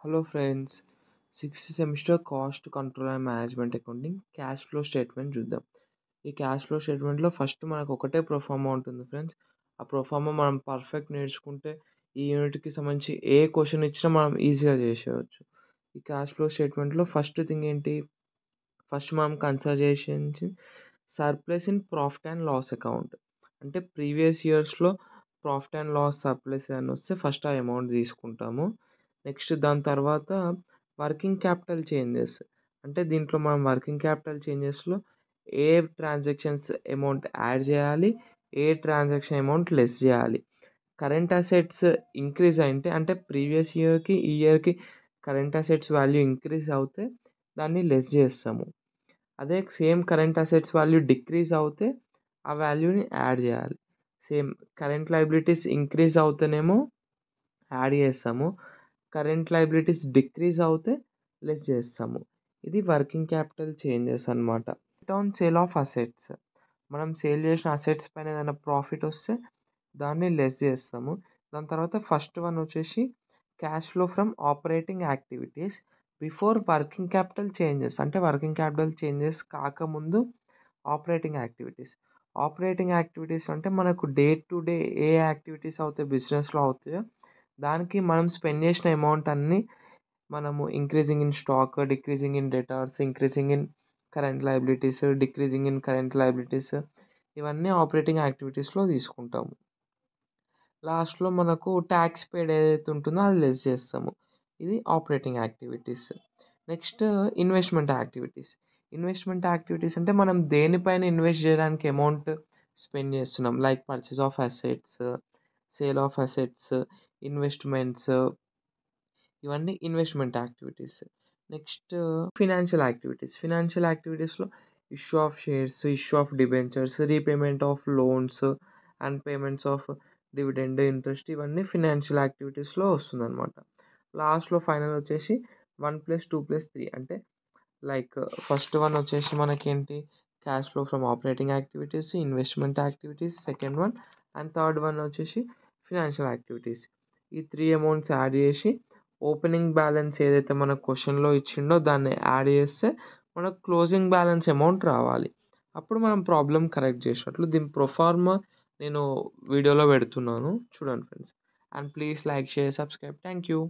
Hello friends, sixth semester cost control and management accounting cash flow statement చూద్దాం. ఈ cash flow స్టేట్మెంట్లో first మనకు ఒకటే ప్రొఫార్మా ఉంటుంది ఫ్రెండ్స్. ఆ ప్రొఫార్మా మనం పర్ఫెక్ట్ నేర్చుకుంటే ఈ యూనిట్కి సంబంధించి ఏ క్వశ్చన్ ఇచ్చినా మనం ఈజీగా చేసేయచ్చు. ఈ క్యాష్ ఫ్లో స్టేట్మెంట్లో ఫస్ట్ థింగ్ ఏంటి, ఫస్ట్ మనం కన్సిడర్ చేసి surplus in profit and loss account. అంటే ప్రీవియస్ ఇయర్స్లో ప్రాఫిట్ అండ్ లాస్ సర్ప్లస్ అని వస్తే ఫస్ట్ ఆ అమౌంట్ తీసుకుంటాము. నెక్స్ట్ దాని తర్వాత వర్కింగ్ క్యాపిటల్ చేంజెస్. అంటే దీంట్లో మనం వర్కింగ్ క్యాపిటల్ చేంజెస్లో ఏ ట్రాన్సాక్షన్స్ అమౌంట్ యాడ్ చేయాలి, ఏ ట్రాన్సాక్షన్ అమౌంట్ లెస్ చేయాలి. కరెంట్ అసెట్స్ ఇంక్రీజ్ అయింటే, అంటే ప్రీవియస్ ఇయర్కి ఈ ఇయర్కి కరెంట్ అసెట్స్ వాల్యూ ఇంక్రీజ్ అవుతే దాన్ని లెస్ చేస్తాము. అదే same current assets value decrease అవుతే ఆ వాల్యూని యాడ్ చేయాలి. సేమ్ కరెంట్ లయబిలిటీస్ ఇంక్రీజ్ అవుతేనేమో యాడ్ చేస్తాము, కరెంట్ లయబిలిటీస్ డిక్రీజ్ అవుతే లెస్ చేస్తాము. ఇది వర్కింగ్ క్యాపిటల్ చేంజెస్ అనమాట. ఆన్ సేల్ ఆఫ్ అసెట్స్, మనం సేల్ చేసిన అసెట్స్ పైన ఏదైనా ప్రాఫిట్ వస్తే దాన్ని లెస్ చేస్తాము. దాని తర్వాత ఫస్ట్ వన్ వచ్చేసి cash flow from operating activities before working capital changes. అంటే వర్కింగ్ క్యాపిటల్ చేంజెస్ కాకముందు ఆపరేటింగ్ యాక్టివిటీస్. ఆపరేటింగ్ యాక్టివిటీస్ అంటే మనకు day to day A activities అవుతాయి బిజినెస్లో అవుతాయో దానికి మనం స్పెండ్ చేసిన అమౌంట్ అన్నీ మనము increasing in stock, decreasing in debtors, increasing in current liabilities, decreasing in current liabilities, ఇవన్నీ ఆపరేటింగ్ యాక్టివిటీస్లో తీసుకుంటాము. లాస్ట్లో మనకు ట్యాక్స్ పేడ్ ఏదైతే ఉంటుందో అది లెస్ చేస్తాము. ఇది operating activities. Next investment activities. Investment activities అంటే మనం దేనిపైన ఇన్వెస్ట్ చేయడానికి అమౌంట్ స్పెండ్ చేస్తున్నాం, like purchase of assets, sale of assets, investments, ఇవన్నీ investment activities. Next financial activities. Financial యాక్టివిటీస్లో issue of shares, issue of debentures, repayment of loans and payments of dividend, interest, ఇవన్నీ financial యాక్టివిటీస్లో వస్తుందన్నమాట. లాస్ట్లో final వచ్చేసి 1+2+3 అంటే like first one వచ్చేసి మనకేంటి, cash flow from operating activities, investment activities second one, and third one వచ్చేసి financial activities. ఈ 3 అమౌంట్స్ యాడ్ చేసి ఓపెనింగ్ బ్యాలెన్స్ ఏదైతే మన క్వశ్చన్లో ఇచ్చిండో దాన్ని యాడ్ చేస్తే మనకు క్లోజింగ్ బ్యాలెన్స్ అమౌంట్ రావాలి. అప్పుడు మనం ప్రాబ్లం కరెక్ట్ చేసినట్లు. దీని ప్రొఫార్మా నేను వీడియోలో పెడుతున్నాను చూడండి friends. And please like, share, subscribe. Thank you.